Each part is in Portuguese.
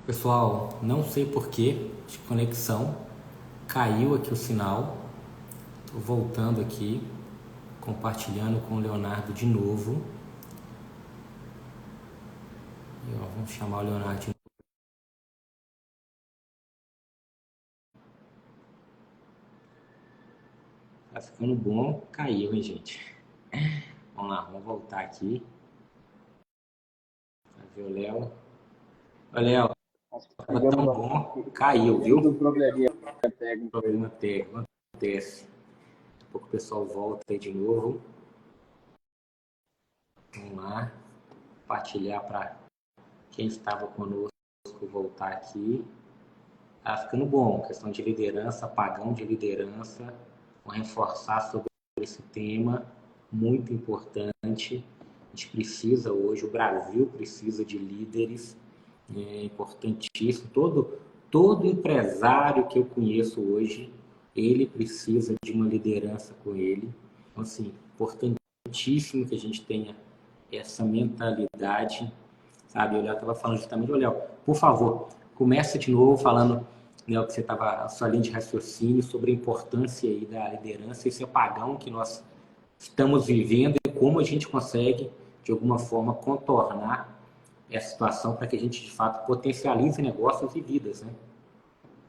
Pessoal, não sei porquê de conexão, caiu aqui o sinal. Estou voltando aqui, compartilhando com o Leonardo de novo. E, ó, vamos chamar o Leonardo de novo. Tá ficando bom, caiu, hein, gente? Vamos lá, vamos voltar aqui. Pra ver o Léo. Ô, Léo, Acho que tava tão bom, caiu, tivemos um viu? probleminha técnico aí. Problema técnico, acontece. Daqui a pouco o pessoal volta aí de novo. Vamos lá, compartilhar para quem estava conosco voltar aqui. Tá ficando bom, questão de liderança, apagão de liderança. Vou reforçar sobre esse tema, muito importante. A gente precisa hoje, o Brasil precisa de líderes, é importantíssimo. Todo empresário que eu conheço hoje, ele precisa de uma liderança com ele. Então, assim, importantíssimo que a gente tenha essa mentalidade, sabe? O Léo estava falando justamente, Léo, por favor, começa de novo falando, né, o que você estava, a sua linha de raciocínio sobre a importância aí da liderança, esse apagão que nós estamos vivendo e como a gente consegue, de alguma forma, contornar essa situação para que a gente, de fato, potencialize negócios e vidas, né?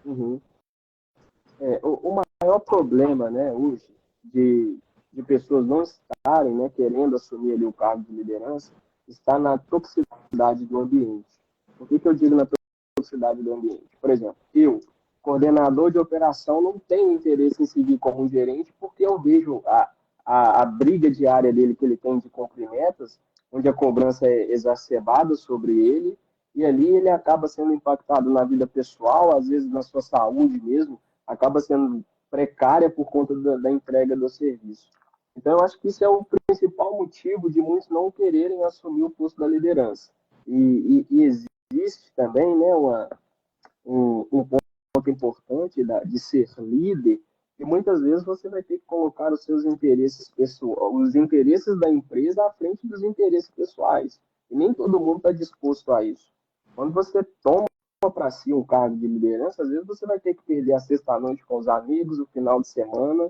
Uhum. O maior problema, né, hoje, de pessoas não estarem, né, querendo assumir ali o cargo de liderança, está na toxicidade do ambiente. Por que eu digo na toxicidade do ambiente? Por exemplo, eu, coordenador de operação, não tenho interesse em seguir como um gerente porque eu vejo a briga diária dele que ele tem de cumprimentos, onde a cobrança é exacerbada sobre ele, e ali ele acaba sendo impactado na vida pessoal, às vezes na sua saúde mesmo, acaba sendo precária por conta da entrega do serviço. Então, eu acho que isso é o principal motivo de muitos não quererem assumir o posto da liderança. E existe também, né, um ponto importante de ser líder, que muitas vezes você vai ter que colocar os seus interesses pessoais, os interesses da empresa à frente dos interesses pessoais. E nem todo mundo está disposto a isso. Quando você toma para si um cargo de liderança, às vezes você vai ter que perder a sexta-noite com os amigos, o final de semana,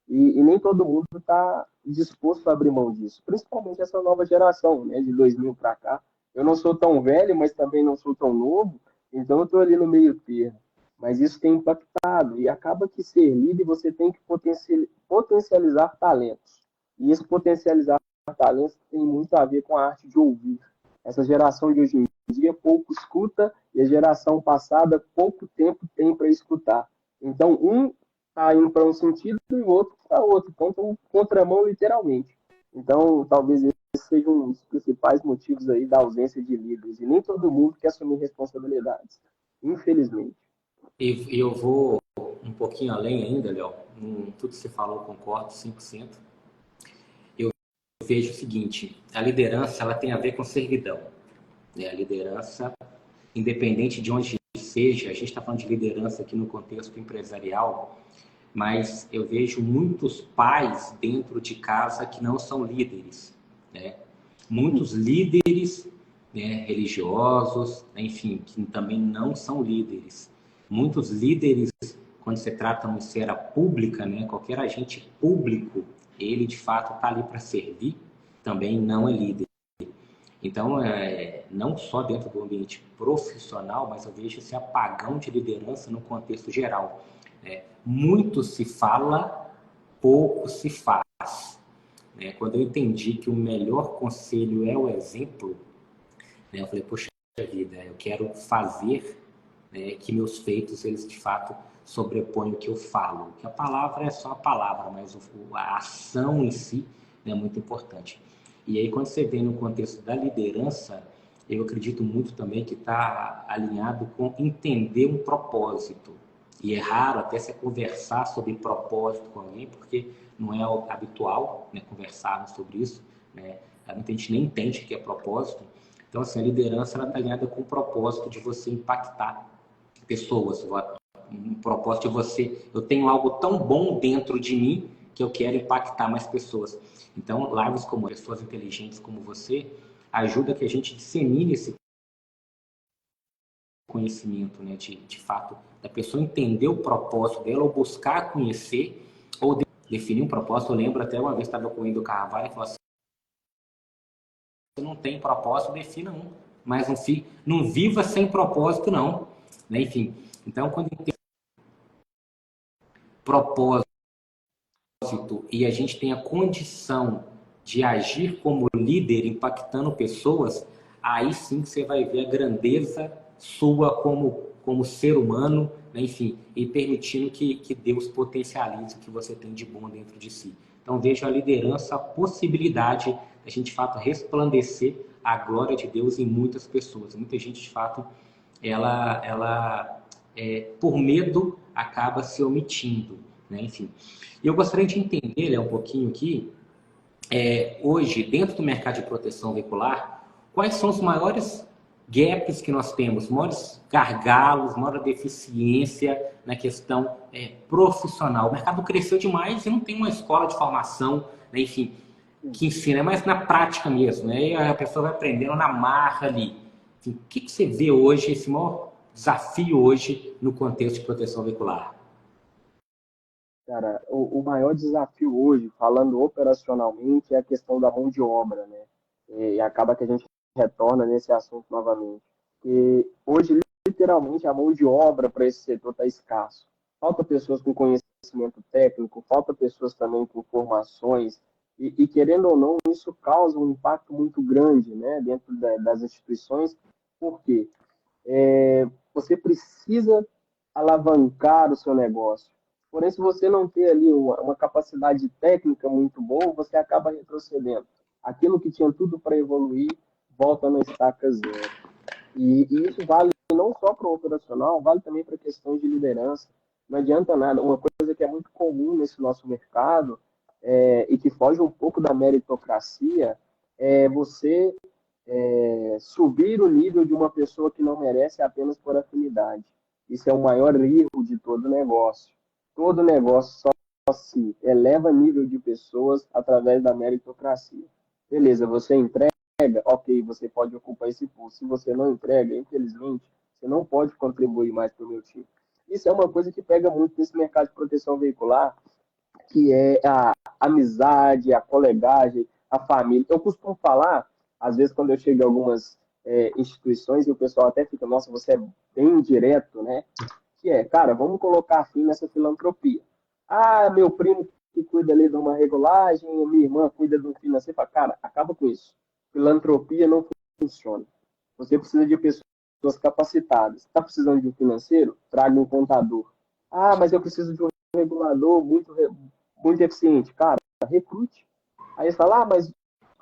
e nem todo mundo está disposto a abrir mão disso, principalmente essa nova geração, né, de 2000 para cá. Eu não sou tão velho, mas também não sou tão novo, então eu estou ali no meio termo. Mas isso tem impactado, e acaba que ser líder você tem que potencializar talentos. E esse potencializar talentos tem muito a ver com a arte de ouvir. Essa geração de hoje em dia pouco escuta, e a geração passada pouco tempo tem para escutar. Então, um está indo para um sentido e o outro para outro. Então, estão contramão literalmente. Então, talvez esse seja um dos principais motivos aí da ausência de líderes. E nem todo mundo quer assumir responsabilidades, infelizmente. E eu vou um pouquinho além ainda, Léo. Tudo que você falou, eu concordo 100%. Eu vejo o seguinte, a liderança ela tem a ver com servidão, né? A liderança, independente de onde seja, a gente está falando de liderança aqui no contexto empresarial, mas eu vejo muitos pais dentro de casa que não são líderes, né? Muitos líderes, né, religiosos, enfim, que também não são líderes. Muitos líderes, quando se trata de uma esfera pública, né, qualquer agente público, ele de fato está ali para servir, também não é líder. Então, não só dentro do ambiente profissional, mas eu vejo esse apagão de liderança no contexto geral. Né? Muito se fala, pouco se faz. Né? Quando eu entendi que o melhor conselho é o exemplo, né, eu falei, poxa vida, eu quero fazer, né, que meus feitos, eles de fato sobrepõem o que eu falo. Que a palavra é só a palavra, mas a ação em si, né, é muito importante. E aí, quando você vem no contexto da liderança, eu acredito muito também que está alinhado com entender um propósito. E é raro até você conversar sobre propósito com alguém, porque não é habitual, né, conversarmos sobre isso. Né? Muita gente nem entende o que é propósito. Então, assim, a liderança está alinhada com o propósito de você impactar pessoas. Um propósito de você, eu tenho algo tão bom dentro de mim que eu quero impactar mais pessoas. Então, lives como pessoas inteligentes como você ajuda que a gente dissemine esse conhecimento, né? De fato, da pessoa entender o propósito dela, ou buscar conhecer, ou definir um propósito. Eu lembro até uma vez, estava com o Wendel Carvalho e falou assim: você não tem propósito, defina um. Mas não viva sem propósito, não. Né? Enfim, então, quando tem propósito e a gente tem a condição de agir como líder, impactando pessoas, aí sim você vai ver a grandeza sua como ser humano, né? Enfim, e permitindo que Deus potencialize o que você tem de bom dentro de si. Então, vejo a liderança, a possibilidade da gente, de fato, resplandecer a glória de Deus em muitas pessoas. Muita gente, de fato, ela por medo, acaba se omitindo, né? Enfim. E eu gostaria de entender, um pouquinho aqui, hoje, dentro do mercado de proteção veicular, quais são os maiores gaps que nós temos, maiores gargalos, maior deficiência na questão profissional. O mercado cresceu demais e não tem uma escola de formação, né, enfim, que ensina, mas na prática mesmo, né? E a pessoa vai aprendendo na marra ali. Enfim, o que você vê hoje, esse maior desafio hoje no contexto de proteção veicular? Cara, o maior desafio hoje, falando operacionalmente, é a questão da mão de obra, né? E acaba que a gente retorna nesse assunto novamente. Que hoje, literalmente, a mão de obra para esse setor está escasso. Falta pessoas com conhecimento técnico, falta pessoas também com formações, querendo ou não, isso causa um impacto muito grande, né, dentro das instituições, porque você precisa alavancar o seu negócio. Porém, se você não tem ali uma capacidade técnica muito boa, você acaba retrocedendo. Aquilo que tinha tudo para evoluir, volta na estaca zero. E isso vale não só para o operacional, vale também para questões de liderança. Não adianta nada. Uma coisa que é muito comum nesse nosso mercado e que foge um pouco da meritocracia é você subir o nível de uma pessoa que não merece apenas por afinidade. Isso é o maior erro de todo negócio. Todo negócio só se eleva nível de pessoas através da meritocracia. Beleza, você entrega, ok, você pode ocupar esse posto. Se você não entrega, infelizmente, você não pode contribuir mais para o meu time. Isso é uma coisa que pega muito nesse mercado de proteção veicular, que é a amizade, a colegagem, a família. Eu costumo falar, às vezes, quando eu chego em algumas instituições, e o pessoal até fica, nossa, você é bem direto, né? Que cara, vamos colocar fim nessa filantropia. Ah, meu primo que cuida ali de uma regulagem, minha irmã cuida de um financeiro. Fala, cara, acaba com isso. Filantropia não funciona. Você precisa de pessoas capacitadas. Está precisando de um financeiro? Traga um contador. Ah, mas eu preciso de um regulador muito eficiente. Cara, recrute. Aí você fala, mas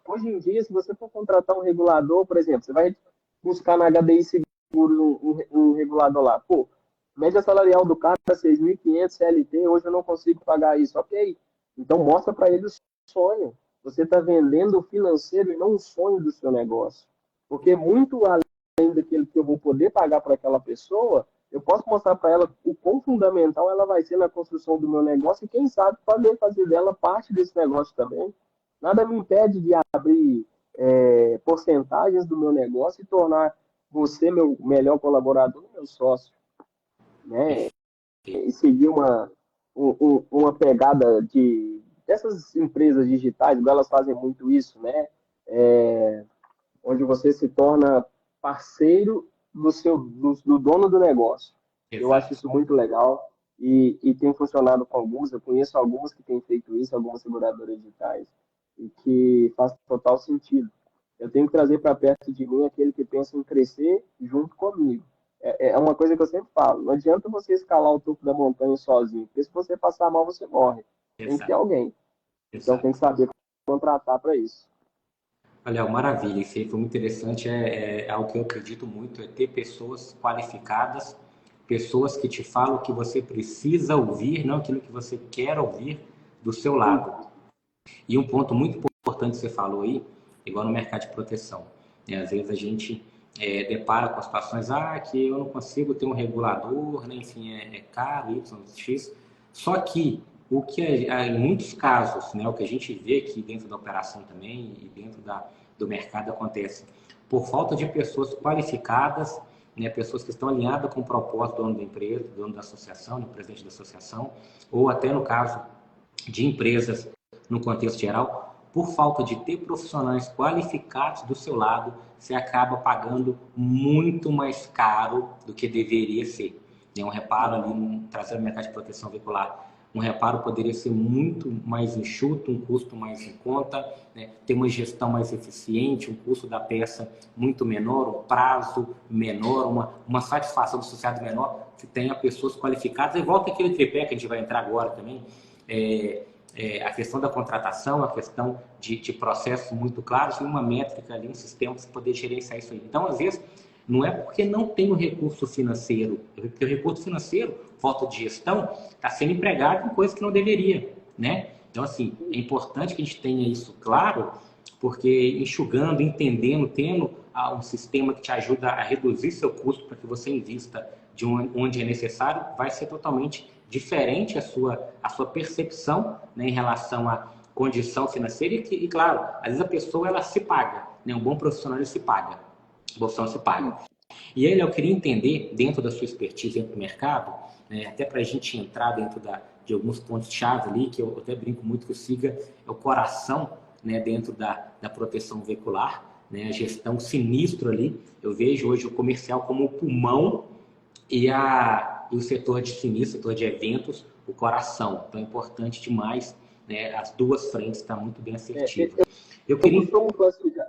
hoje em dia, se você for contratar um regulador, por exemplo, você vai buscar na HDI Seguros um regulador lá. Pô, média salarial do cara é 6.500 CLT, hoje eu não consigo pagar isso. Ok, então mostra para ele o sonho. Você está vendendo o financeiro e não o sonho do seu negócio. Porque muito além daquilo que eu vou poder pagar para aquela pessoa, eu posso mostrar para ela o quão fundamental ela vai ser na construção do meu negócio e quem sabe poder fazer dela parte desse negócio também. Nada me impede de abrir porcentagens do meu negócio e tornar você meu melhor colaborador, meu sócio, né? E seguir uma pegada dessas empresas digitais, elas fazem muito isso, né? Onde você se torna parceiro do dono do negócio. Eu acho Exato. isso muito legal e tem funcionado com alguns. Eu conheço algumas que têm feito isso, algumas seguradoras digitais, e que faz total sentido. Eu tenho que trazer para perto de mim aquele que pensa em crescer junto comigo. É uma coisa que eu sempre falo. Não adianta você escalar o topo da montanha sozinho, porque se você passar mal, você morre. Tem que ter Exato. alguém. Então tem Exato. que saber contratar para isso. Olha, maravilha, isso aí foi muito interessante, é algo que eu acredito muito, é ter pessoas qualificadas, pessoas que te falam o que você precisa ouvir, não aquilo que você quer ouvir do seu lado. E um ponto muito importante que você falou aí, igual no mercado de proteção, né? Às vezes a gente depara com situações, que eu não consigo ter um regulador, né? Enfim, é caro, Y, X. Só que o que em muitos casos, né, o que a gente vê aqui dentro da operação também e dentro do mercado acontece, por falta de pessoas qualificadas, né, pessoas que estão alinhadas com o propósito do dono da empresa, do dono da associação, do presidente da associação, ou até no caso de empresas no contexto geral, por falta de ter profissionais qualificados do seu lado, você acaba pagando muito mais caro do que deveria ser. Um reparo ali, trazendo o mercado de proteção veicular, um reparo poderia ser muito mais enxuto, um custo mais em conta, né? Ter uma gestão mais eficiente, um custo da peça muito menor, um prazo menor, uma satisfação do associado menor, que tenha pessoas qualificadas. E volta aquele tripé que a gente vai entrar agora também, a questão da contratação, a questão de processos muito claros e uma métrica ali, um sistema para poder gerenciar isso aí. Então, às vezes, não é porque não tem o recurso financeiro, porque o recurso financeiro, falta de gestão, está sendo empregado em coisas que não deveria, né? Então, assim, é importante que a gente tenha isso claro, porque enxugando, entendendo, tendo um sistema que te ajuda a reduzir seu custo para que você invista de onde é necessário, vai ser totalmente diferente a sua percepção, né, em relação à condição financeira e, claro, às vezes a pessoa ela se paga, né? Um bom profissional ele se paga, a profissão se paga. E aí eu queria entender, dentro da sua expertise dentro do mercado, né, até para a gente entrar dentro de alguns pontos-chave ali, que eu até brinco muito que o SIGA é o coração, né, dentro da proteção veicular, né, a gestão sinistro ali. Eu vejo hoje o comercial como o pulmão e o setor de sinistro, setor de eventos, o coração. Então é importante demais, né, as duas frentes estão muito bem assertivas. Eu costumo classificar,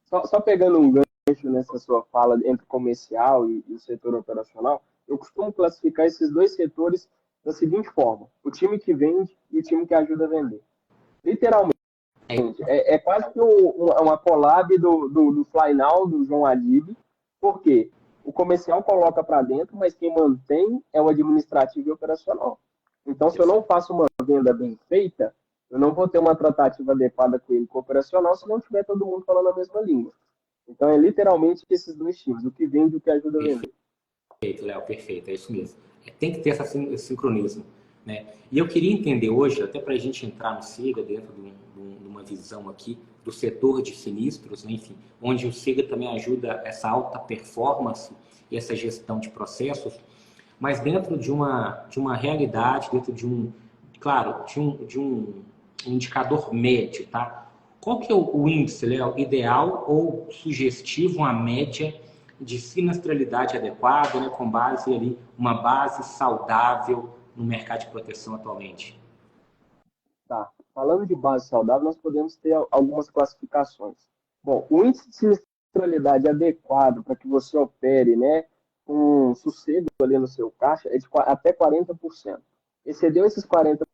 só pegando um gancho nessa sua fala entre comercial e o setor operacional, eu costumo classificar esses dois setores da seguinte forma: o time que vende e o time que ajuda a vender. Literalmente. É quase que uma collab do Fly Now, do João Adib, porque o comercial coloca para dentro, mas quem mantém é o administrativo e operacional. Então, se eu não faço uma venda bem feita, eu não vou ter uma tratativa adequada com ele com o operacional se não tiver todo mundo falando a mesma língua. Então, é literalmente esses dois times, o que vende e o que ajuda a vender. Perfeito, Léo, perfeito, é isso mesmo. Tem que ter esse sincronismo, né? E eu queria entender hoje, até para a gente entrar no SIGA, dentro de uma visão aqui do setor de sinistros, né? Enfim, onde o SIGA também ajuda essa alta performance e essa gestão de processos, mas dentro de uma realidade, dentro claro, de um indicador médio, tá? Qual que é o índice, Léo, ideal ou sugestivo, uma média de sinistralidade adequada, né, com base ali, uma base saudável no mercado de proteção atualmente? Tá. Falando de base saudável, nós podemos ter algumas classificações. Bom, o índice de sinistralidade adequado para que você opere, né, com sossego ali no seu caixa é de até 40%. Excedeu esses 40%,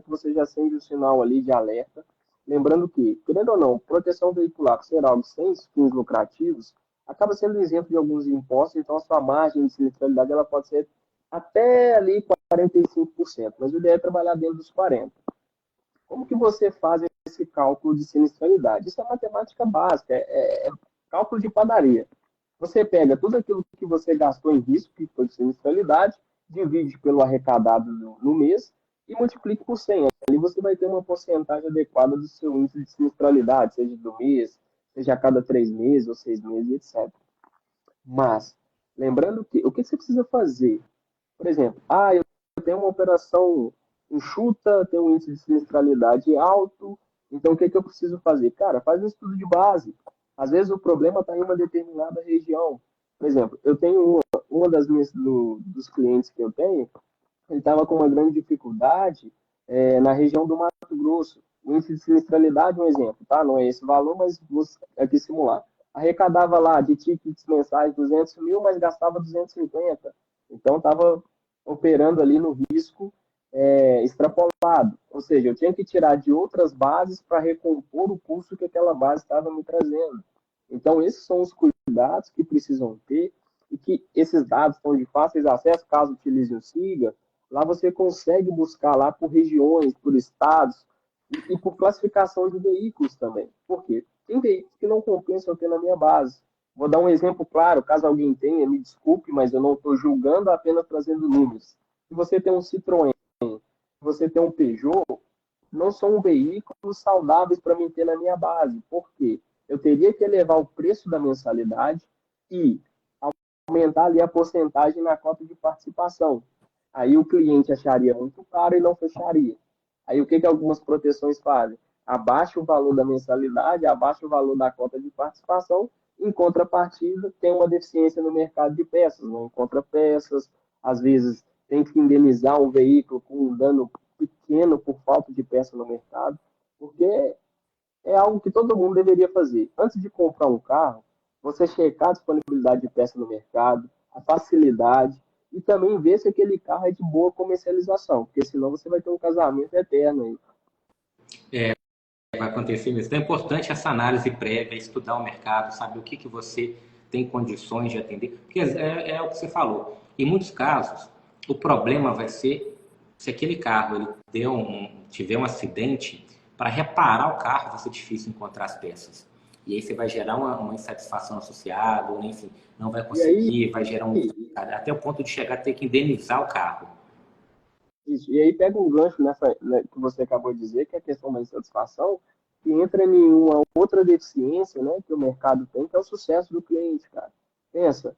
você já acende o sinal ali de alerta. Lembrando que, querendo ou não, proteção veicular, por ser algo sem fins lucrativos, acaba sendo isento de alguns impostos, então a sua margem de sinistralidade ela pode ser até ali 45%, mas o ideal é trabalhar dentro dos 40%. Como que você faz esse cálculo de sinistralidade? Isso é matemática básica, é cálculo de padaria. Você pega tudo aquilo que você gastou em risco, que foi de sinistralidade, divide pelo arrecadado no mês e multiplica por 100. Ali você vai ter uma porcentagem adequada do seu índice de sinistralidade, seja do mês, seja a cada 3 meses ou 6 meses, etc. Mas, lembrando que o que você precisa fazer? Por exemplo, eu tenho uma operação enxuta, tenho um índice de sinistralidade alto, então o que eu preciso fazer? Cara, faz um estudo de base. Às vezes o problema está em uma determinada região. Por exemplo, eu tenho uma das dos clientes que eu tenho, ele estava com uma grande dificuldade na região do Mato Grosso. O índice de sinistralidade, um exemplo, tá? Não é esse valor, mas vou aqui simular. Arrecadava lá de tickets mensais 200 mil, mas gastava 250. Então, estava operando ali no risco extrapolado. Ou seja, eu tinha que tirar de outras bases para recompor o custo que aquela base estava me trazendo. Então, esses são os cuidados que precisam ter e que esses dados estão de fáceis acesso, caso utilize o SIGA. Lá você consegue buscar lá por regiões, por estados e por classificação de veículos também. Por quê? Tem veículos que não compensam ter na minha base. Vou dar um exemplo claro, caso alguém tenha, me desculpe, mas eu não estou julgando, apenas trazendo números. Se você tem um Citroën, se você tem um Peugeot, não são veículos saudáveis para mim ter na minha base. Por quê? Eu teria que elevar o preço da mensalidade e aumentar ali a porcentagem na cota de participação. Aí o cliente acharia muito caro e não fecharia. Aí o que, que algumas proteções fazem? Abaixa o valor da mensalidade, abaixa o valor da cota de participação, em contrapartida tem uma deficiência no mercado de peças, não encontra peças, às vezes tem que indenizar um veículo com um dano pequeno por falta de peça no mercado, porque é algo que todo mundo deveria fazer. Antes de comprar um carro, você checar a disponibilidade de peça no mercado, a facilidade, e também ver se aquele carro é de boa comercialização, porque senão você vai ter um casamento eterno aí. Vai acontecer mesmo. Então é importante essa análise prévia, estudar o mercado, saber o que, que você tem condições de atender. Porque é o que você falou. Em muitos casos, o problema vai ser se aquele carro ele tiver um acidente, para reparar o carro vai ser difícil encontrar as peças. E aí você vai gerar uma insatisfação associada, ou enfim, não vai E aí, conseguir, vai gerar até o ponto de chegar a ter que indenizar o carro. isso, e aí pega um gancho nessa, né, que você acabou de dizer, que é a questão da insatisfação, que entra em uma outra deficiência, né, que o mercado tem, que é o sucesso do cliente, cara. Pensa,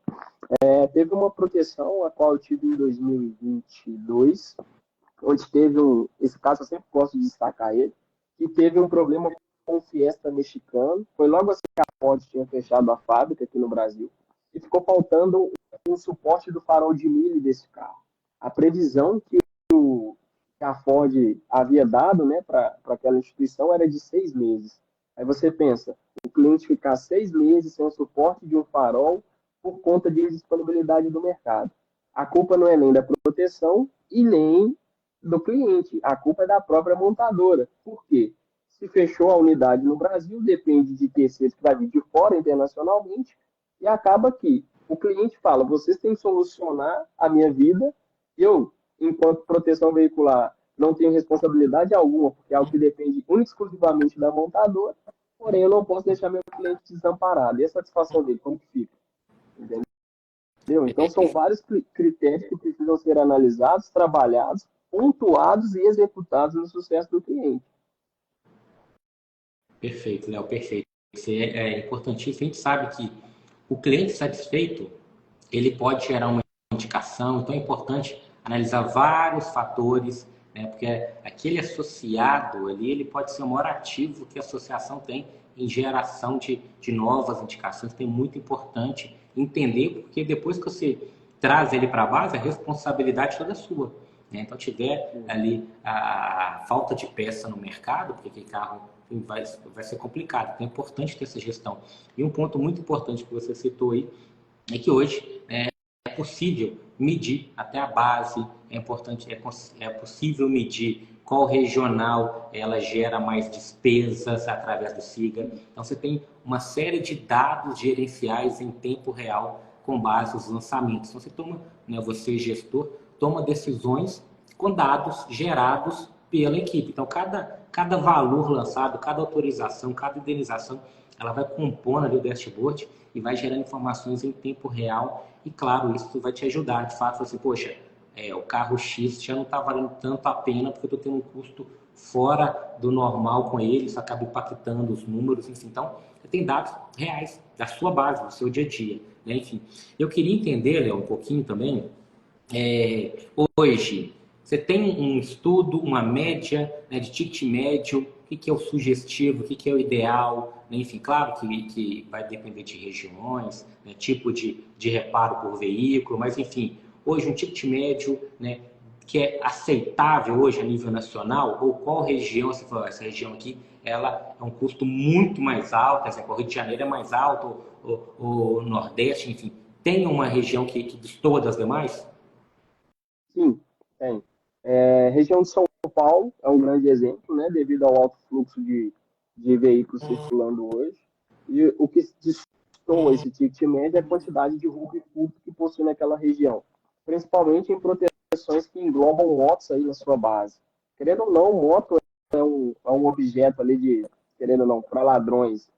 teve uma proteção, a qual eu tive em 2022, onde teve esse caso eu sempre gosto de destacar ele, que teve um problema com o Fiesta mexicano, foi logo assim que a Ford tinha fechado a fábrica aqui no Brasil, e ficou faltando um suporte do farol de milho desse carro. A previsão que a Ford havia dado, né, para aquela instituição era de 6 meses. Aí você pensa, o cliente ficar 6 meses sem o suporte de um farol por conta de indisponibilidade do mercado. A culpa não é nem da proteção e nem do cliente, a culpa é da própria montadora. Por quê? Se fechou a unidade no Brasil, depende de terceiros que vai vir de fora internacionalmente, e acaba que o cliente fala, vocês têm que solucionar a minha vida, eu, enquanto proteção veicular, não tenho responsabilidade alguma, porque é algo que depende exclusivamente da montadora, porém eu não posso deixar meu cliente desamparado. E a satisfação dele, como que fica? Entendeu? Então são vários critérios que precisam ser analisados, trabalhados, pontuados e executados no sucesso do cliente. Perfeito, Léo, perfeito. Isso é importantíssimo. A gente sabe que o cliente satisfeito, ele pode gerar uma indicação, então é importante analisar vários fatores, né, porque aquele associado ali, ele pode ser o maior ativo que a associação tem em geração de novas indicações, então é muito importante entender, porque depois que você traz ele para a base, a responsabilidade toda é sua. Né? Então, tiver ali a falta de peça no mercado, porque aquele carro vai ser complicado, então é importante ter essa gestão. E um ponto muito importante que você citou aí, é que hoje é possível medir até a base, é importante, é possível medir qual regional ela gera mais despesas através do SIGA. Então você tem uma série de dados gerenciais em tempo real com base nos lançamentos. Então você toma, né, você gestor, toma decisões com dados gerados pela equipe. Então cada valor lançado, cada autorização, cada indenização, ela vai compondo ali o dashboard e vai gerando informações em tempo real e, claro, isso vai te ajudar. De fato, assim, poxa, o carro X já não está valendo tanto a pena porque eu estou tendo um custo fora do normal com ele, isso acaba impactando os números, enfim. Então, você tem dados reais da sua base, do seu dia a dia. Né? Enfim, eu queria entender, Léo, um pouquinho também, hoje, você tem um estudo, uma média, né, de ticket médio, o que é o sugestivo, o que é o ideal, né? Enfim, claro que vai depender de regiões, né, tipo de reparo por veículo, mas enfim, hoje um ticket médio, né, que é aceitável hoje a nível nacional, ou qual região, você falou, essa região aqui, ela é um custo muito mais alto, exemplo, o Rio de Janeiro é mais alto, o Nordeste, enfim, tem uma região que destoa das demais? Sim, tem. Região de São Paulo é um grande exemplo, né, devido ao alto fluxo de veículos circulando hoje. E o que destoa esse ticket médio é a quantidade de roubo e furto que possui naquela região, principalmente em proteções que englobam motos aí na sua base. Querendo ou não, moto é um objeto ali querendo ou não, para ladrões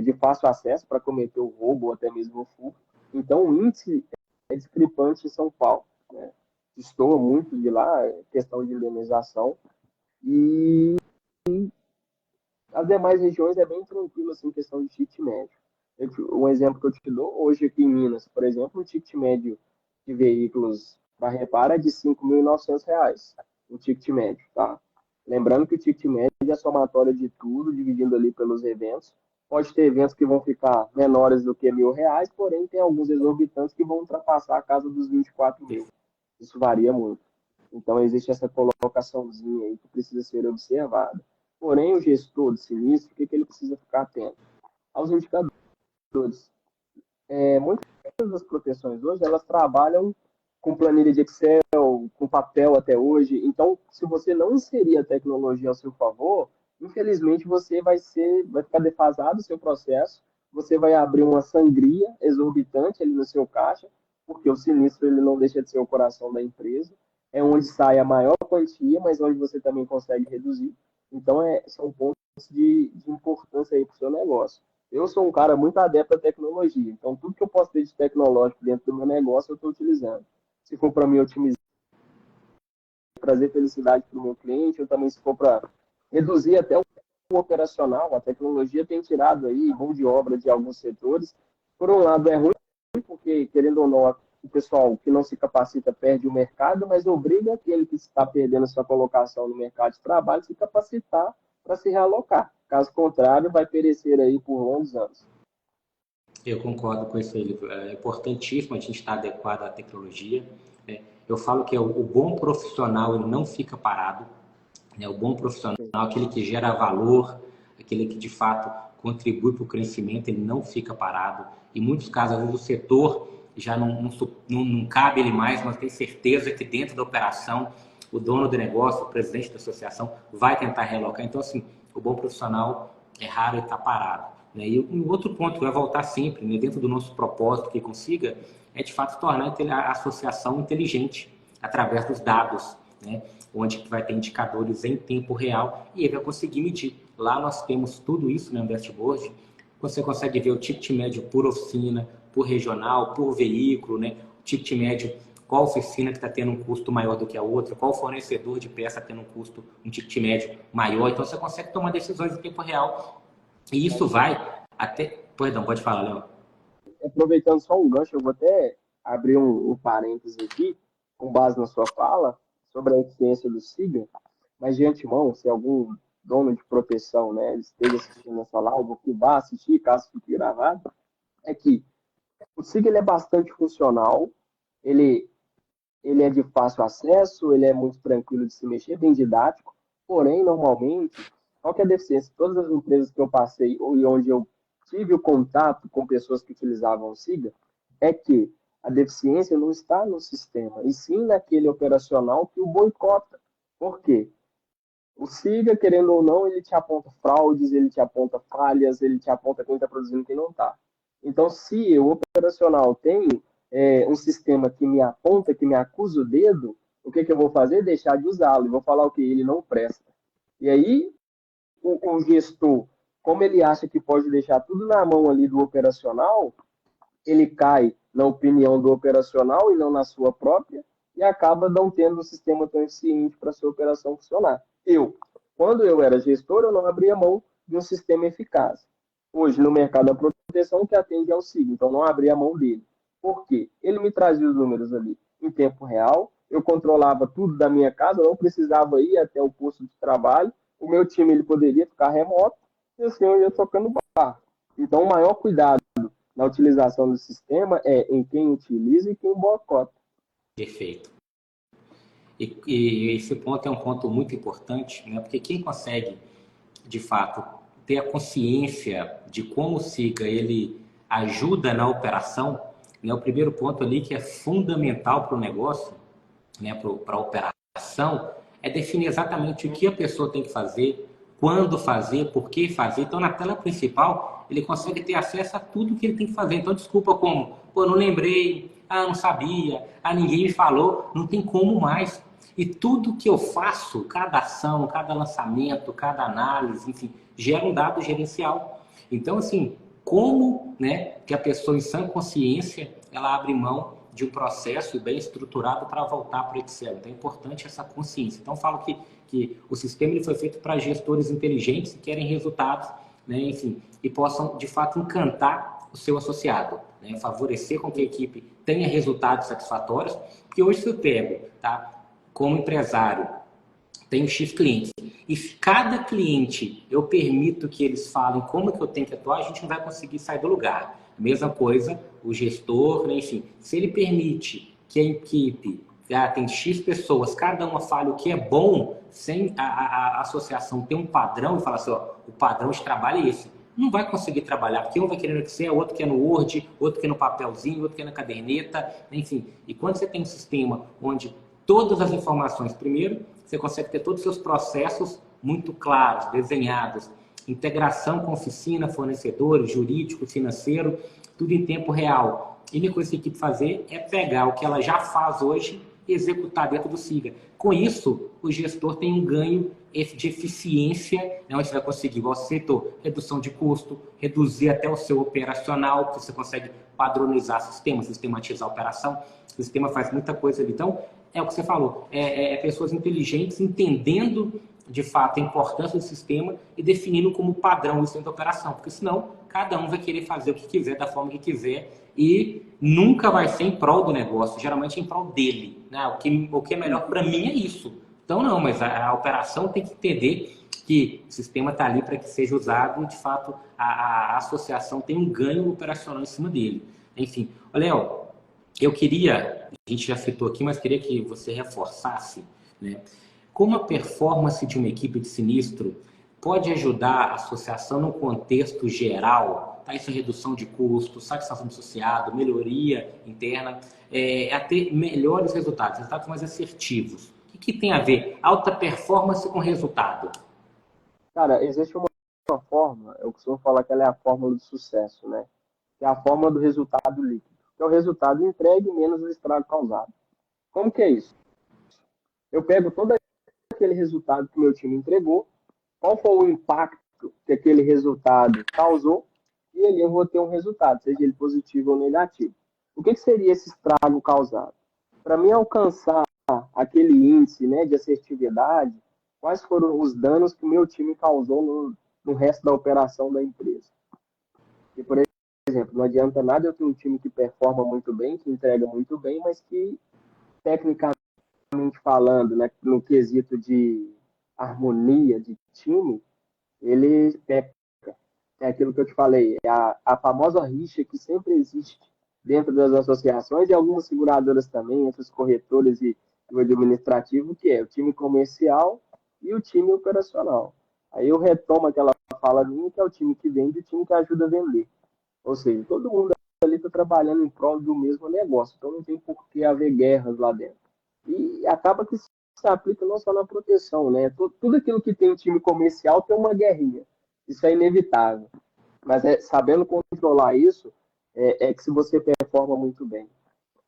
de fácil acesso para cometer o roubo ou até mesmo o furto. Então, o índice é discrepante em São Paulo, né? Destoa muito de lá, questão de indenização. E as demais regiões é bem tranquilo, assim, questão de ticket médio. Um exemplo que eu te dou, hoje aqui em Minas, por exemplo, o ticket médio de veículos para reparo é de R$ 5.900, o ticket médio, tá? Lembrando que o ticket médio é a somatória de tudo, dividindo ali pelos eventos. Pode ter eventos que vão ficar menores do que R$ 1.000, porém tem alguns exorbitantes que vão ultrapassar a casa dos 24.000. Isso varia muito. Então existe essa colocaçãozinha aí que precisa ser observada. Porém, o gestor de sinistro, o que ele precisa ficar atento? Aos indicadores. Muitas das proteções hoje, elas trabalham com planilha de Excel, com papel até hoje. Então, se você não inserir a tecnologia ao seu favor, infelizmente vai ficar defasado o seu processo, você vai abrir uma sangria exorbitante ali no seu caixa, porque o sinistro ele não deixa de ser o coração da empresa, é onde sai a maior quantia, mas onde você também consegue reduzir. Então, são pontos de importância aí para o seu negócio. Eu sou um cara muito adepto à tecnologia, então tudo que eu posso ter de tecnológico dentro do meu negócio eu estou utilizando. Se for para me otimizar, trazer felicidade para o meu cliente, ou também se for para reduzir até o operacional, a tecnologia tem tirado aí mão de obra de alguns setores. Por um lado é ruim, porque querendo ou não, o pessoal que não se capacita perde o mercado, mas obriga aquele que está perdendo sua colocação no mercado de trabalho a se capacitar para se realocar. Caso contrário, vai perecer aí por longos anos. Eu concordo com isso aí. É importantíssimo a gente estar adequado à tecnologia. Né? Eu falo que o bom profissional ele não fica parado. Né? O bom profissional, aquele que gera valor, aquele que de fato contribui para o crescimento, ele não fica parado. Em muitos casos, às vezes, o setor já não cabe ele mais, mas tem certeza que dentro da operação, o dono do negócio, o presidente da associação, vai tentar realocar. Então, assim, o bom profissional é raro ele estar parado. Né? E um outro ponto que vai voltar sempre, né, dentro do nosso propósito que consiga, é de fato tornar a associação inteligente através dos dados, né? Onde vai ter indicadores em tempo real e ele vai conseguir medir. Lá nós temos tudo isso no dashboard. Você consegue ver o ticket médio por oficina, por regional, por veículo, né? O ticket médio, qual oficina que está tendo um custo maior do que a outra, qual fornecedor de peça tendo um ticket médio maior. Então você consegue tomar decisões em tempo real. E isso vai até... Perdão, pode falar, Léo. Aproveitando só um gancho, eu vou até abrir um parênteses aqui, com base na sua fala, sobre a eficiência do SIGA, mas de antemão, se algum dono de proteção, né, esteja assistindo essa live, ou que vá assistir, caso fique gravado, é que o SIGA ele é bastante funcional, ele, ele é de fácil acesso, ele é muito tranquilo de se mexer, bem didático, porém, normalmente, qual que é a deficiência? Todas as empresas que eu passei, e onde eu tive o contato com pessoas que utilizavam o SIGA, é que a deficiência não está no sistema, e sim naquele operacional que o boicota. Por quê? O SIGA, querendo ou não, ele te aponta fraudes, ele te aponta falhas, ele te aponta quem está produzindo e quem não está. Então, se o operacional tem um sistema que me aponta, que me acusa o dedo, o que eu vou fazer? Deixar de usá-lo. E vou falar o que? Ele não presta. E aí, o gestor, como ele acha que pode deixar tudo na mão ali do operacional, ele cai na opinião do operacional e não na sua própria, e acaba não tendo um sistema tão eficiente para a sua operação funcionar. Quando eu era gestor, eu não abria mão de um sistema eficaz. Hoje, no mercado da proteção, que atende ao SIG, então não abria mão dele. Por quê? Ele me trazia os números ali em tempo real, eu controlava tudo da minha casa, eu não precisava ir até o posto de trabalho, o meu time ele poderia ficar remoto, e assim eu ia tocando barco. Então, o maior cuidado na utilização do sistema é em quem utiliza e quem boicota. Perfeito. E esse ponto é um ponto muito importante, né? Porque quem consegue, de fato, ter a consciência de como o SIGA ele ajuda na operação, né? O primeiro ponto ali que é fundamental para o negócio, né? Para a operação, é definir exatamente o que a pessoa tem que fazer, quando fazer, por que fazer. Então, na tela principal, ele consegue ter acesso a tudo que ele tem que fazer. Então, desculpa como, pô, não lembrei, não sabia, ninguém me falou, não tem como mais. E tudo que eu faço, cada ação, cada lançamento, cada análise, enfim, gera um dado gerencial. Então, assim, como, né, que a pessoa em sã consciência, ela abre mão de um processo bem estruturado para voltar para o Excel. Então é importante essa consciência. Então eu falo que o sistema ele foi feito para gestores inteligentes que querem resultados, né, enfim, e possam de fato encantar o seu associado, né? Favorecer com que a equipe tenha resultados satisfatórios, porque hoje se eu pego, tá, como empresário, tenho X clientes, e se cada cliente eu permito que eles falem como que eu tenho que atuar, a gente não vai conseguir sair do lugar. Mesma coisa, o gestor, né? Enfim, se ele permite que a equipe tem X pessoas, cada uma fale o que é bom, sem a associação ter um padrão e falar assim, ó, o padrão de trabalho é esse. Não vai conseguir trabalhar, porque um vai querer no Excel, outro quer no Word, outro quer no papelzinho, outro quer na caderneta, enfim. E quando você tem um sistema onde todas as informações, primeiro, você consegue ter todos os seus processos muito claros, desenhados, integração com oficina, fornecedores, jurídico, financeiro, tudo em tempo real. E a única coisa que a equipe fazer é pegar o que ela já faz hoje e executar dentro do SIGA. Com isso, o gestor tem um ganho de eficiência, né, onde você vai conseguir, igual você citou, redução de custo, reduzir até o seu operacional, porque você consegue padronizar sistema, sistematizar a operação, o sistema faz muita coisa ali. Então, é o que você falou, pessoas inteligentes entendendo de fato a importância do sistema e definindo como padrão isso dentro da operação, porque senão cada um vai querer fazer o que quiser, da forma que quiser, e nunca vai ser em prol do negócio, geralmente é em prol dele, né? O que é melhor para mim é isso. Então não, mas a operação tem que entender que o sistema está ali para que seja usado e de fato a associação tem um ganho operacional em cima dele. Enfim, Léo, eu queria, a gente já citou aqui, mas queria que você reforçasse, né? Como a performance de uma equipe de sinistro pode ajudar a associação no contexto geral, tá? Isso é redução de custos, satisfação do associado, melhoria interna, a ter melhores resultados, resultados mais assertivos. O que tem a ver alta performance com resultado? Cara, existe uma forma, eu costumo falar que ela é a fórmula do sucesso, né? Que é a fórmula do resultado líquido, que é o resultado entregue menos o estrago causado. Como que é isso? Eu pego todo aquele resultado que o meu time entregou, qual foi o impacto que aquele resultado causou, e ali eu vou ter um resultado, seja ele positivo ou negativo. O que seria esse estrago causado? Para mim alcançar aquele índice, né, de assertividade, quais foram os danos que o meu time causou no resto da operação da empresa? E, por exemplo, não adianta nada eu ter um time que performa muito bem, que entrega muito bem, mas que, tecnicamente falando, né, no quesito de harmonia de time, ele é aquilo que eu te falei, é a famosa rixa que sempre existe dentro das associações e algumas seguradoras também, entre os corretores e o administrativo, que é o time comercial e o time operacional. Aí eu retomo aquela fala minha, que é o time que vende e o time que ajuda a vender. Ou seja, todo mundo ali está trabalhando em prol do mesmo negócio, então não tem por que haver guerras lá dentro. E acaba que se aplica não só na proteção, né? Tudo aquilo que tem time comercial tem uma guerrinha. Isso é inevitável. Mas sabendo controlar isso, que se você performa muito bem.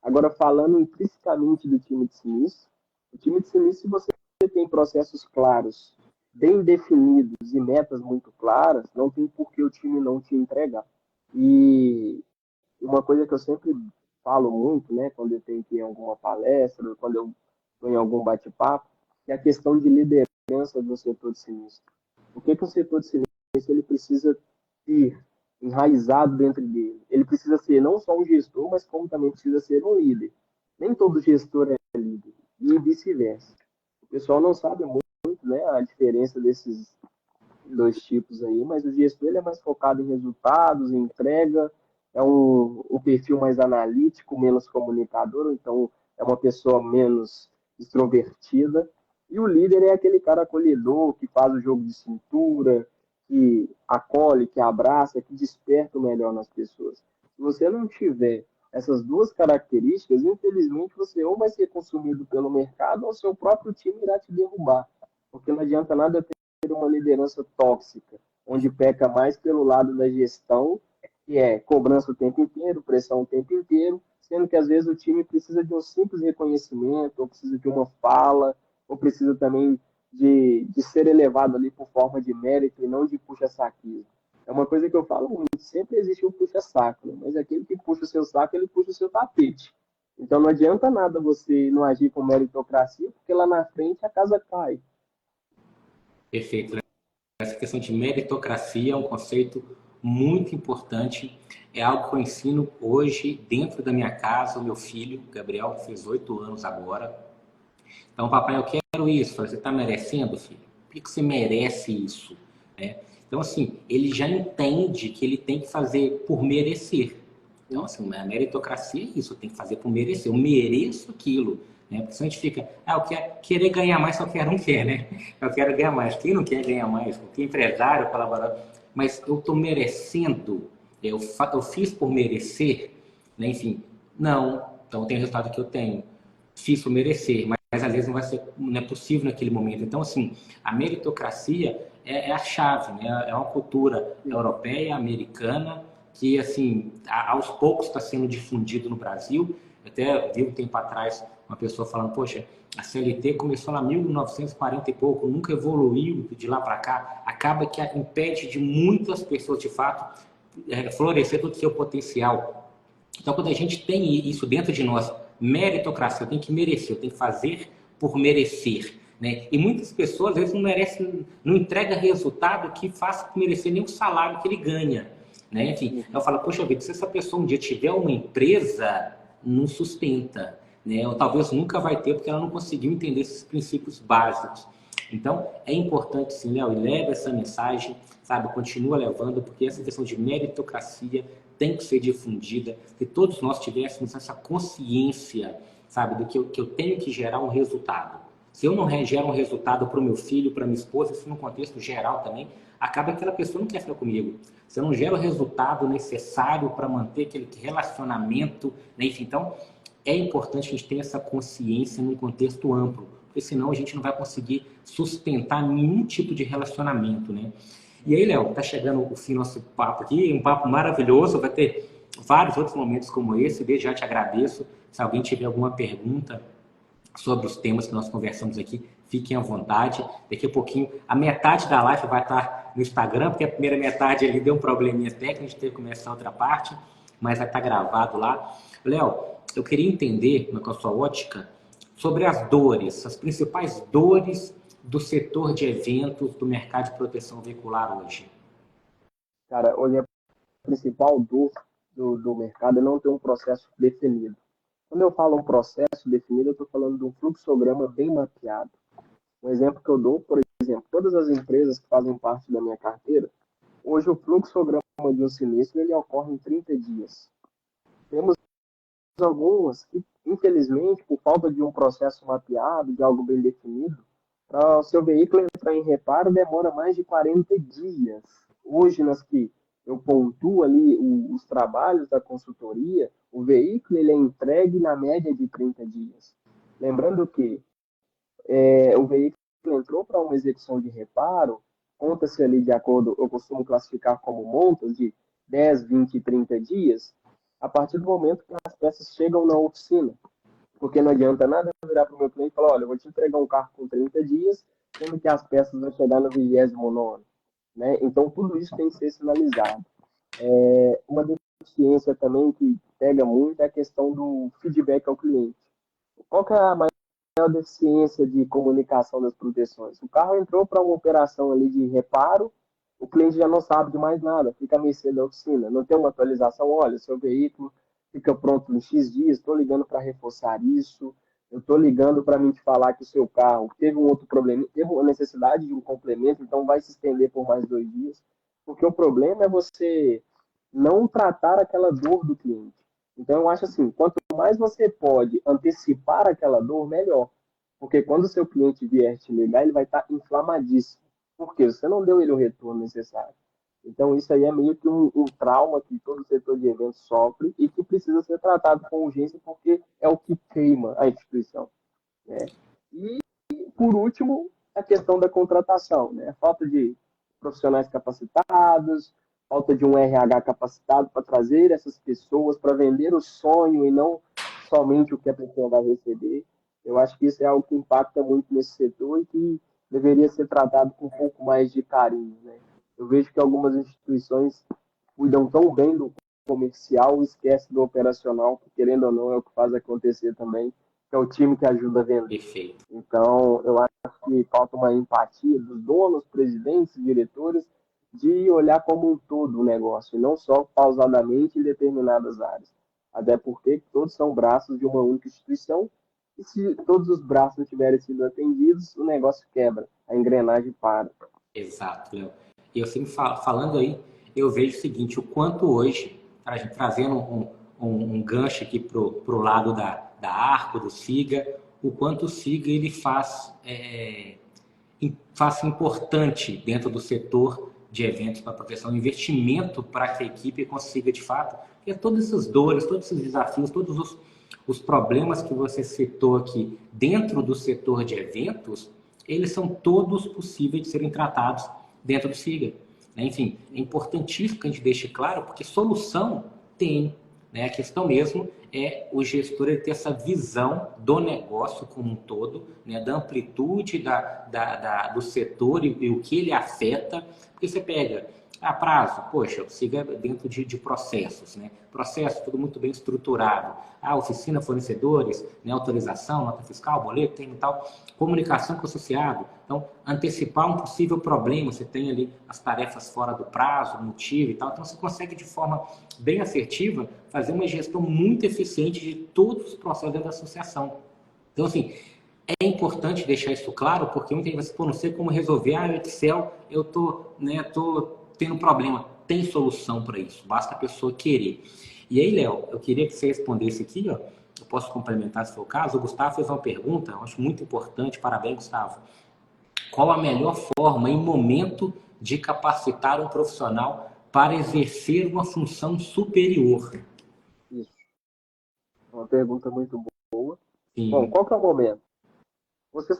Agora, falando intrinsecamente do time de sinistro, o time de sinistro, se você tem processos claros, bem definidos e metas muito claras, não tem por que o time não te entregar. E uma coisa que eu sempre falo muito, né, quando eu tenho que ir em alguma palestra, quando eu estou em algum bate-papo, é a questão de liderança do setor de sinistro. O que o setor de sinistro ele precisa ter enraizado dentro dele? Ele precisa ser não só um gestor, mas como também precisa ser um líder. Nem todo gestor é líder, e vice-versa. O pessoal não sabe muito, né, a diferença desses dois tipos aí, mas o gestor ele é mais focado em resultados, em entrega, é um perfil mais analítico, menos comunicador, então é uma pessoa menos extrovertida. E o líder é aquele cara acolhedor, que faz o jogo de cintura, que acolhe, que abraça, que desperta o melhor nas pessoas. Se você não tiver essas duas características, infelizmente você ou vai ser consumido pelo mercado ou seu próprio time irá te derrubar. Porque não adianta nada ter uma liderança tóxica, onde peca mais pelo lado da gestão, que é cobrança o tempo inteiro, pressão o tempo inteiro, sendo que às vezes o time precisa de um simples reconhecimento, ou precisa de uma fala, ou precisa também de ser elevado ali por forma de mérito e não de puxa-saquismo. É uma coisa que eu falo muito, sempre existe um puxa-saco, né? Mas aquele que puxa o seu saco, ele puxa o seu tapete. Então não adianta nada você não agir com meritocracia, porque lá na frente a casa cai. Perfeito. Essa questão de meritocracia é um conceito muito importante. é algo que eu ensino hoje dentro da minha casa. O meu filho, Gabriel, fez 8 anos agora. Então, papai, eu quero isso. Eu falei, você está merecendo, filho? Por que você merece isso? Né? Então, assim, ele já entende que ele tem que fazer por merecer. Então, assim, a meritocracia é isso, eu tenho que fazer por merecer. Eu mereço aquilo. Né? Porque senão a gente fica, eu quero querer ganhar mais, só quero um quer, né? Eu quero ganhar mais. Quem não quer ganhar mais? Qualquer empresário, colaborador. Mas eu estou merecendo, eu fiz por merecer, né? Enfim, não. Então, tem o resultado que eu tenho. Fiz por merecer, mas às vezes não é possível naquele momento. Então, assim, a meritocracia é a chave, né? É uma cultura europeia, americana, que, assim, aos poucos está sendo difundido no Brasil. Eu até vi um tempo atrás uma pessoa falando, poxa, a CLT começou lá em 1940 e pouco, nunca evoluiu de lá para cá, acaba que impede de muitas pessoas, de fato, florescer todo o seu potencial. Então, quando a gente tem isso dentro de nós, meritocracia, eu tenho que merecer, eu tenho que fazer por merecer. Né? E muitas pessoas, às vezes, não merecem, não entrega resultado que faça por merecer nem o salário que ele ganha. Né? Enfim, eu falo, poxa vida, se essa pessoa um dia tiver uma empresa, não sustenta. Né? Ou talvez nunca vai ter, porque ela não conseguiu entender esses princípios básicos. Então, é importante, sim, Léo, e leva essa mensagem, sabe? Continua levando, porque essa questão de meritocracia tem que ser difundida, que todos nós tivéssemos essa consciência, sabe, do que eu tenho que gerar um resultado. Se eu não gero um resultado para o meu filho, para minha esposa, isso no contexto geral também, acaba que aquela pessoa não quer ficar comigo. Se eu não gero o resultado necessário para manter aquele relacionamento, né? Enfim, então, é importante a gente ter essa consciência num contexto amplo, porque senão a gente não vai conseguir sustentar nenhum tipo de relacionamento, né? E aí, Léo, tá chegando o fim do nosso papo aqui, um papo maravilhoso, vai ter vários outros momentos como esse, desde já te agradeço. Se alguém tiver alguma pergunta sobre os temas que nós conversamos aqui, fiquem à vontade. Daqui a pouquinho, a metade da live vai estar no Instagram, porque a primeira metade ali deu um probleminha técnico, a gente teve que começar outra parte, mas vai estar gravado lá. Léo, eu queria entender, com a sua ótica, sobre as dores, as principais dores do setor de eventos do mercado de proteção veicular hoje. Cara, hoje a principal dor do mercado é não ter um processo definido. Quando eu falo um processo definido, eu estou falando de um fluxograma bem mapeado. Um exemplo que eu dou, por exemplo, todas as empresas que fazem parte da minha carteira, hoje o fluxograma de um sinistro ele ocorre em 30 dias. Temos algumas que, infelizmente, por falta de um processo mapeado, de algo bem definido, para o seu veículo entrar em reparo demora mais de 40 dias. Hoje, nas que eu pontuo ali os trabalhos da consultoria, o veículo ele é entregue na média de 30 dias. Lembrando que o veículo entrou para uma execução de reparo, conta-se ali de acordo, eu costumo classificar como montas de 10, 20 e 30 dias, a partir do momento que as peças chegam na oficina. Porque não adianta nada eu virar para o meu cliente e falar, olha, eu vou te entregar um carro com 30 dias, sendo que as peças vão chegar no 29º. Né? Então, tudo isso tem que ser sinalizado. Uma deficiência também que pega muito é a questão do feedback ao cliente. Qual que é a maior deficiência de comunicação das proteções? O carro entrou para uma operação ali de reparo, o cliente já não sabe de mais nada, fica à mercê da oficina, não tem uma atualização, olha, seu veículo fica pronto em X dias, estou ligando para reforçar isso, eu estou ligando para mim te falar que o seu carro teve um outro problema, teve uma necessidade de um complemento, então vai se estender por mais 2 dias, porque o problema é você não tratar aquela dor do cliente. Então, eu acho assim, quanto mais você pode antecipar aquela dor, melhor. Porque quando o seu cliente vier te ligar, ele vai estar inflamadíssimo. Por quê? Você não deu ele o retorno necessário. Então, isso aí é meio que um trauma que todo setor de eventos sofre e que precisa ser tratado com urgência, porque é o que queima a instituição. Né? E, por último, a questão da contratação. Né? A falta de profissionais capacitados, falta de um RH capacitado para trazer essas pessoas, para vender o sonho e não somente o que a pessoa vai receber. Eu acho que isso é algo que impacta muito nesse setor e que deveria ser tratado com um pouco mais de carinho. Né? Eu vejo que algumas instituições cuidam tão bem do comercial e esquecem do operacional, que querendo ou não é o que faz acontecer também, que é o time que ajuda a vender. Perfeito. Então, eu acho que falta uma empatia dos donos, presidentes, diretores, de olhar como um todo o negócio, e não só pausadamente em determinadas áreas. Até porque todos são braços de uma única instituição, e se todos os braços não tiverem sido atendidos, o negócio quebra, a engrenagem para. Exato, Léo. E eu sempre falando aí, eu vejo o seguinte, o quanto hoje, trazendo um gancho aqui pro lado da Arco, do SIGA, o quanto o SIGA ele faz importante dentro do setor de eventos para proteção, investimento para que a equipe consiga, de fato, porque todas essas dores, todos esses desafios, todos os problemas que você citou aqui dentro do setor de eventos, eles são todos possíveis de serem tratados dentro do SIGA. Enfim, é importantíssimo que a gente deixe claro, porque solução tem, né? A questão mesmo é o gestor ele ter essa visão do negócio como um todo, né? Da amplitude do setor e o que ele afeta, porque você pega a prazo, poxa, siga dentro de processos, né? Processo tudo muito bem estruturado. A oficina, fornecedores, né? Autorização, nota fiscal, boleto, tem e tal. Comunicação com o associado. Então, antecipar um possível problema, você tem ali as tarefas fora do prazo, motivo e tal. Então, você consegue, de forma bem assertiva, fazer uma gestão muito eficiente de todos os processos dentro da associação. Então, assim, é importante deixar isso claro, porque muita gente vai dizer, pô, não sei como resolver, o Excel, eu tô tendo problema. Tem solução para isso, basta a pessoa querer. E aí, Léo, eu queria que você respondesse aqui, ó, eu posso complementar se for o caso. O Gustavo fez uma pergunta, eu acho muito importante, parabéns, Gustavo. Qual a melhor forma e momento de capacitar um profissional para exercer uma função superior? Isso. Uma pergunta muito boa. Bom, Sim. qual que é o momento? Você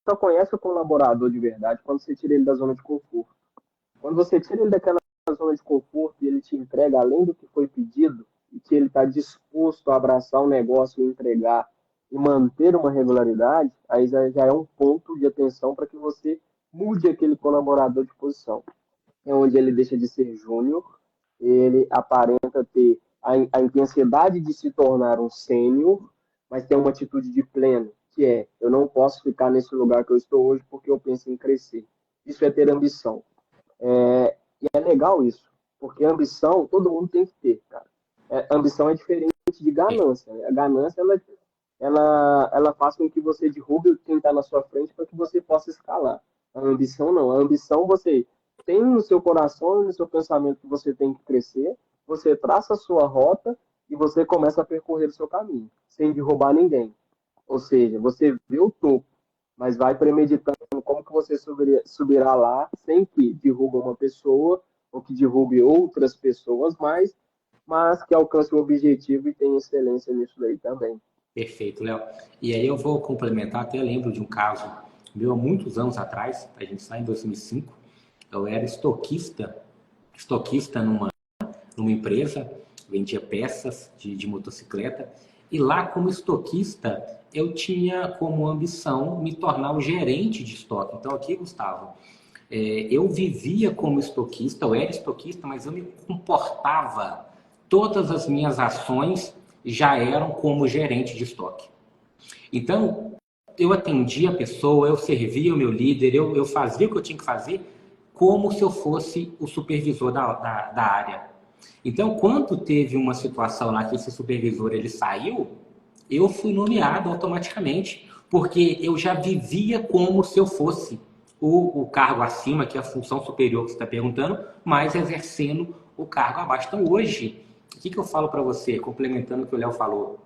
só conhece o colaborador de verdade quando você tira ele da zona de conforto. Quando você tira ele daquela zona de conforto e ele te entrega além do que foi pedido, e que ele está disposto a abraçar o negócio e entregar e manter uma regularidade, aí já é um ponto de atenção para que você mude aquele colaborador de posição. É onde ele deixa de ser júnior, ele aparenta ter a intensidade de se tornar um sênior, mas tem uma atitude de pleno, que é, eu não posso ficar nesse lugar que eu estou hoje porque eu penso em crescer. Isso é ter ambição. E é legal isso, porque ambição todo mundo tem que ter, cara. Ambição é diferente de ganância, né? A ganância, ela faz com que você derrube quem está na sua frente para que você possa escalar. A ambição não. A ambição você tem no seu coração e no seu pensamento que você tem que crescer, você traça a sua rota e você começa a percorrer o seu caminho, sem derrubar ninguém. Ou seja, você vê o topo, mas vai premeditando como que você subirá lá sem que derrube uma pessoa ou que derrube outras pessoas mas que alcance o objetivo e tenha excelência nisso daí também. Perfeito, Léo. E aí eu vou complementar, até lembro de um caso meu há muitos anos atrás, a gente está em 2005, eu era estoquista numa empresa, vendia peças de motocicleta, e lá como estoquista eu tinha como ambição me tornar o gerente de estoque. Então aqui, Gustavo, eu vivia como estoquista, eu era estoquista, mas eu me comportava, todas as minhas ações já eram como gerente de estoque. Então, eu atendia a pessoa, eu servia o meu líder, eu fazia o que eu tinha que fazer como se eu fosse o supervisor da área. Então, quando teve uma situação lá que esse supervisor ele saiu, eu fui nomeado automaticamente, porque eu já vivia como se eu fosse o cargo acima, que é a função superior que você está perguntando, mas exercendo o cargo abaixo. Então, hoje, o que eu falo para você, complementando o que o Léo falou?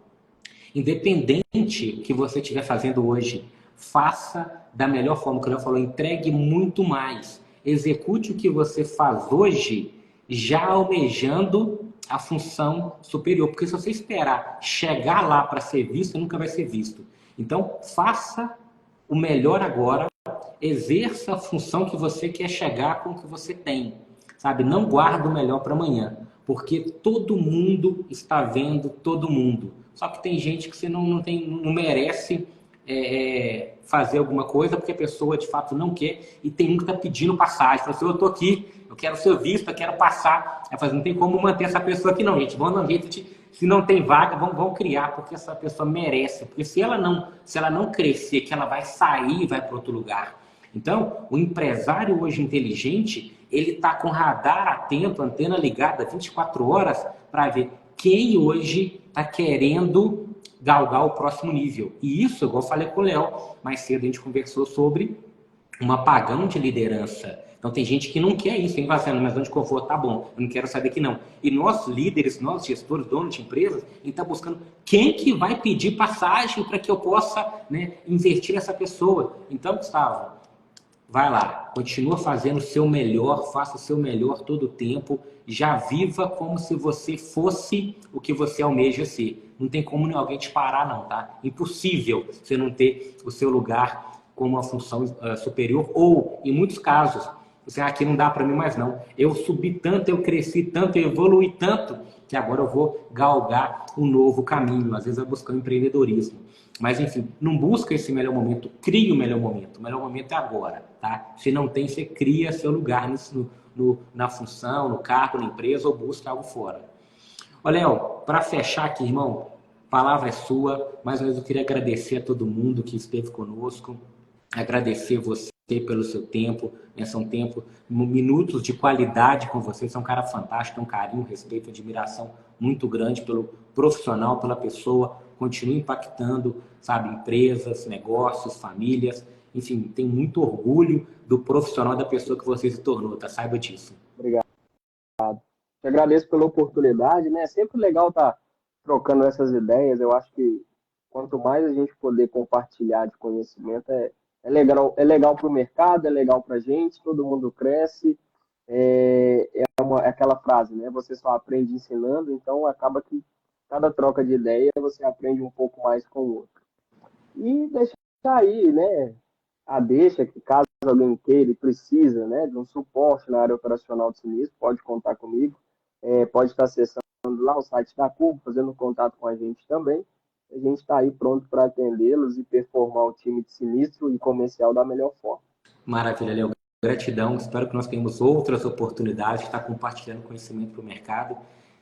Independente que você estiver fazendo hoje, faça da melhor forma, que o Léo falou, entregue muito mais. Execute o que você faz hoje, já almejando a função superior. Porque se você esperar chegar lá para ser visto, nunca vai ser visto. Então, faça o melhor agora, exerça a função que você quer chegar com o que você tem. Sabe? Não guarda o melhor para amanhã, porque todo mundo está vendo todo mundo. Só que tem gente que você não merece fazer alguma coisa porque a pessoa de fato não quer, e tem um que está pedindo passagem. Fala assim, eu estou aqui, eu quero ser visto, eu quero passar. Não tem como manter essa pessoa aqui não, gente. Vamos dar um jeito se não tem vaga, vamos criar, porque essa pessoa merece. Porque se ela não crescer, que ela vai sair e vai para outro lugar. Então, o empresário hoje inteligente, ele está com radar atento, antena ligada 24 horas para ver quem hoje está querendo galgar o próximo nível. E isso, igual eu falei com o Léo, mais cedo a gente conversou sobre um apagão de liderança. Então tem gente que não quer isso, tem vazando, mas onde que eu vou? Tá bom, eu não quero saber que não. E nós líderes, nós gestores, donos de empresas, a gente está buscando quem que vai pedir passagem para que eu possa, né, investir nessa pessoa. Então, Gustavo, vai lá, continua fazendo o seu melhor, faça o seu melhor todo o tempo, já viva como se você fosse o que você almeja ser. Não tem como alguém te parar não, tá? Impossível você não ter o seu lugar como uma função superior, ou, em muitos casos, você, aqui não dá para mim mais não. Eu subi tanto, eu cresci tanto, eu evoluí tanto, que agora eu vou galgar um novo caminho. Às vezes é buscar empreendedorismo. Mas, enfim, não busca esse melhor momento, cria o melhor momento. O melhor momento é agora, tá? Se não tem, você cria seu lugar na função, no cargo, na empresa, ou busca algo fora. Ô, Léo, para fechar aqui, irmão, a palavra é sua. Mais uma vez eu queria agradecer a todo mundo que esteve conosco, agradecer você pelo seu tempo, né? São minutos de qualidade com você. Você é um cara fantástico, tem um carinho, respeito, admiração muito grande pelo profissional, pela pessoa. Continua impactando, sabe, empresas, negócios, famílias. Enfim, tem muito orgulho do profissional, da pessoa que você se tornou, tá? Saiba disso. Obrigado. Te agradeço pela oportunidade, né? É sempre legal estar trocando essas ideias. Eu acho que quanto mais a gente poder compartilhar de conhecimento, é legal para o mercado, é legal para a gente, todo mundo cresce. É aquela frase, né? Você só aprende ensinando, então acaba que cada troca de ideia você aprende um pouco mais com o outro. E deixar aí, né? A deixa que caso alguém queira e precisa, né, de um suporte na área operacional do sinistro, pode contar comigo. Pode estar acessando lá o site da CUB, fazendo contato com a gente também. A gente está aí pronto para atendê-los e performar o time de sinistro e comercial da melhor forma. Maravilha, Léo. Gratidão. Espero que nós tenhamos outras oportunidades de estar compartilhando conhecimento para o mercado.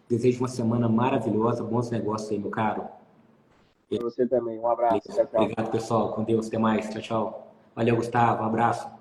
Desejo uma semana maravilhosa, bons negócios aí, meu caro. Para você também. Um abraço. Tchau, tchau. Obrigado, pessoal. Com Deus. Até mais. Tchau, tchau. Valeu, Gustavo. Um abraço.